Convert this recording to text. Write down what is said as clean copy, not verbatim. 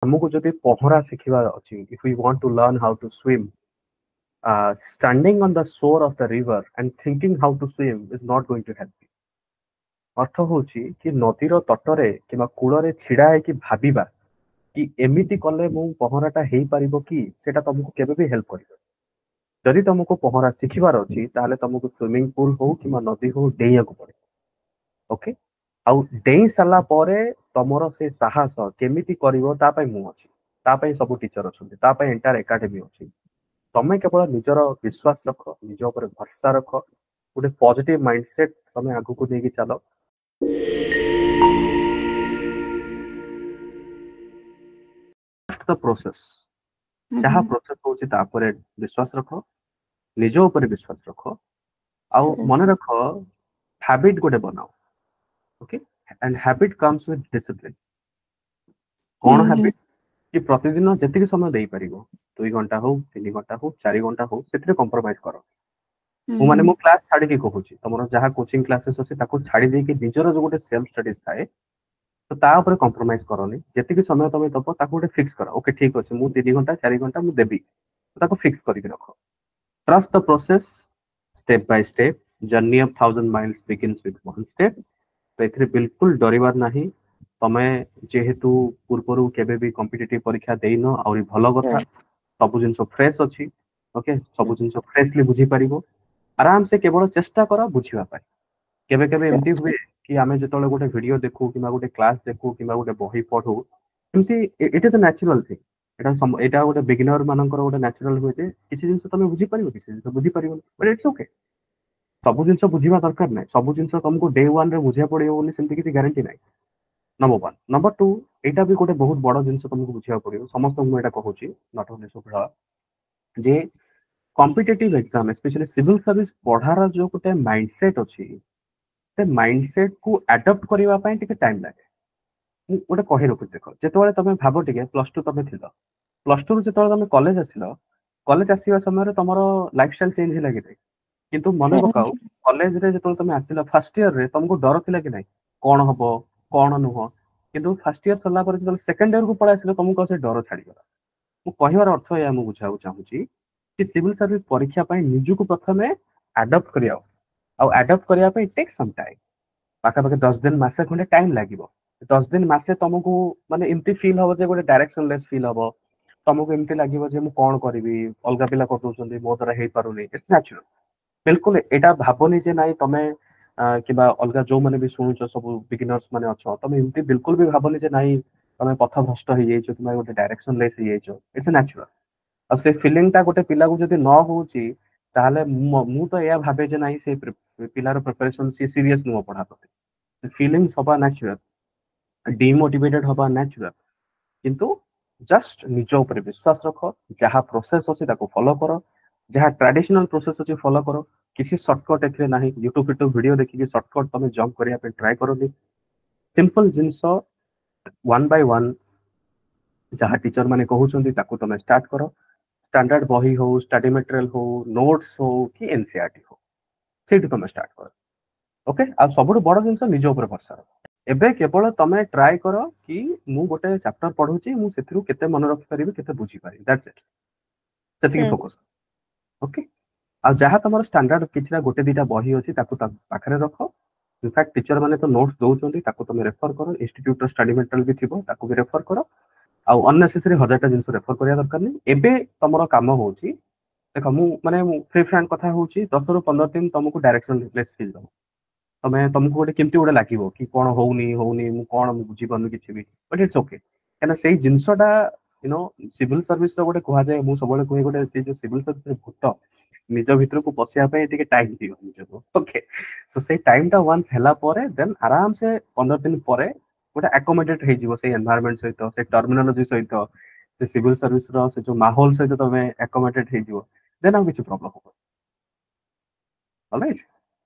हमको जदि पहरा शिखिबार अछि, if we want to learn how to swim, standing on the shore of the river and thinking how to swim is not going to help you. अर्थ होची कि नदीर तटरे किंवा कूଳରେ छिड़ा ହେଇକି ଭାବିବା कि एमिति कले मु पहराटा हेई परिबो कि सेटा तुमको केबे भी हेल्प करिबो। जदि तुमको पहरा शिखिबार अछि ताहले तुमको स्विमिंग पूल हो किंवा नदी हो डेइया को पड़े। ओके, आउ डेई साला परे तमरो से साहस केमिति करिवो ता पई मु अछि, ता पई सब टीचर अछंती, ता पई एंटायर एकेडमी अछि। तमे केवल निजर विश्वास रख, निज ऊपर भरोसा रख, गोटे पॉजिटिव माइंडसेट तमे आगु को नेकी चलो। द प्रोसेस जहाँ प्रोसेस होची ता पर विश्वास रख, निज ऊपर विश्वास रख, आउ मन रख हैबिट गोटे बनाओ। Okay, and habit comes with discipline. कौन हैबिट कि प्रतिदिन जेतिक समय देई परिगो, 2 घंटा हो 3 घंटा हो 4 घंटा हो सेतिरे कंप्रोमाइज करो। मु माने मु क्लास छाडी के कहूची तमरो जहा कोचिंग क्लासेस अछि ताको छाडी दे के निजर जो गोटे सेल्फ स्टडीज थाए तो ता ऊपर कंप्रोमाइज करनी। जेतिक समय तमे दबो ताको गोटे फिक्स करो। ओके ठीक अछि, मु 3 घंटा 4 घंटा मु देबी, तो ताको फिक्स करि के रखो। Trust the process, step by step. Journey of 1000 miles begins with one step. तो एथिरे बिल्कुल डरिवार नाही। तमे जेहेतु पूर्वरु केबे भी कॉम्पिटिटिव परीक्षा देइनो आउरी भलो कथा, सब जिंस फ्रेश अछि। ओके, सब जिंस फ्रेशली बुझी परिबो। आराम से केवल चेष्टा करो बुझिबा पाई। केबे केबे एमती हुए कि आमे जतले गोटे वीडियो देखू किबा गोटे क्लास देखू किबा गोटे बही पढू, एमती it is a natural thing. एटा गोटे बिगिनर मानकर गोटे नेचुरल हुए जे किछि जिंस तमे बुझी परिबो, किछि जिंस बुझी परिबो, बट इट्स ओके। सब जिंस बुझिबा दरकार नै, सब जिंस तुमको डे 1 रे बुझिया पड़ियो बोली सेमती किछि गारंटी नै। नंबर 1 नंबर 2 एटा भी गोटे बहुत बड़ जिंस तुमको बुझिया पड़ियो। समस्त मु एटा कहूची नॉट ओनली सुभा जे competitive exam specially civil service पढ़ार जो गोटे माइंडसेट अछि, से माइंडसेट को अडॉप्ट करबा पई टिके टाइम लागे। मु गोटे कहि रखु देखो, जेतोले तमे भाबो टिके प्लस 2 तमे थिलो, प्लस 2 रु जेतोले तमे कॉलेज आसिलो, कॉलेज आसीबा समय रे तमरो लाइफस्टाइल चेंज हिला कि नै? किंतु मने पकाओ कॉलेज रे जेतोले तमे आसिलो फर्स्ट ईयर रे तुमको डर थिला कि नै कोन हबो कोन नुह, किंतु फर्स्ट ईयर सरला पर जेतोले सेकंड ईयर को पळा आसिलो तुमको से डर छाडी गला। मु कहिवार अर्थ या मु बुझाउ चाहूची कि सिविल सर्विस परीक्षा पई निजु को प्रथमे अडॉप्ट करियाओ, आ अडॉप्ट करिया पई टेक सम टाइम। पाखा पाखे 10 दिन मासे खंडे टाइम लागिवो। 10 दिन मासे तुमको माने एमती फील हो जे गोटे डायरेक्शनलेस फील हो। तुमको एमती लागिवो जे मु कोन करिवि, अलगा पिला कर दोछन्ती मो द्वारा हेई पारुनी। It's natural. बिल्कुल एटा भाबोनी जे नाइ तमे किबा अलगा जो माने भी सुनुचो सब बिगिनर्स माने अछो, तमे एमती बिल्कुल भी भाबोनी जे नाइ तमे पथ भ्रष्ट हो जाइछो, तुमे गोटे डायरेक्शनलेस हो जाइछो। It's natural. अब से फीलिंग ता गोटे पिला को जदी न होउची ताहले मु तो या भाबे जे नाइ से पिलार प्रिपरेशन से सीरियस नुह पढ़ा प्रति। फीलिंग्स हबा नेचुरल, डिमोटिवेटेड हबा नेचुरल, किंतु जस्ट निज ऊपर विश्वास रख। जहाँ प्रोसेस अछि ताको फॉलो करो, जहाँ ट्रेडिशनल प्रोसेस अछि फॉलो करो। किसी शॉर्टकट एथिरे नाही। यूट्यूब वीडियो देखि शॉर्टकट तमे जंप करिया पे ट्राई करो नी। सिंपल जिंस वन बाय वन जहाँ टीचर माने कहउछन्ती ताको तमे स्टार्ट करो। स्टैंडर्ड बही हो, स्टडी मटेरियल हो, नोट्स हो कि एनसीईआरटी हो, सेठी तमे स्टार्ट करो। ओके, आ सबुठ बड़ जिंस निज ऊपर भरोसा रख। एबे केवल तमे ट्राई करो कि मु गोटे चैप्टर पढुची, मु सेथिरु केते मन रखि परिबि, केते बुझी परिबि, दैट्स इट। सेतिकी फोकस। ओके, आ जहाँ तमरो स्टैंडर्ड किछरा गोटे दिटा बही अछि ताको पाखरे रखो। इनफैक्ट टीचर माने तो नोट्स दउछन्ती ताको तमे रेफर करो। इंस्टीट्यूट स्टडी मटेरियल भी थिबो ताको भी रेफर करो। आ अननेसेसरी हजारटा जिंस रेफर करिया दरकार नै। एबे तमरो काम होउची देखो, मु माने फ्री फ्रैंक कथा होउची 10 रु 15 दिन तुमको डायरेक्शनलेस फील दबो। तमे तुमको गोटे केमती गोटे लागिवो कि कोन होउनी होउनी मु कोन बुझी पानु किछि भी, बट इट्स ओके। एना सेही जिंसटा यू नो सिविल सर्विस रो गोटे कहा जाय, मु सबले कोइ गोटे से जो सिविल सर्विस रे भूत निज भितर को पसिया पे एटिके टाइम दियो निजको। ओके, सो से टाइम टा वंस हैला परे देन आराम से 15 दिन परे गोटे अकोमोडेट हे जिवो से एनवायरनमेंट सहित, से टर्मिनोलॉजी सहित, से सिविल सर्विस रो से जो माहौल सहित तमे अकोमोडेट हे जिवो, देन आ किछि प्रॉब्लम हो। ऑलराइट,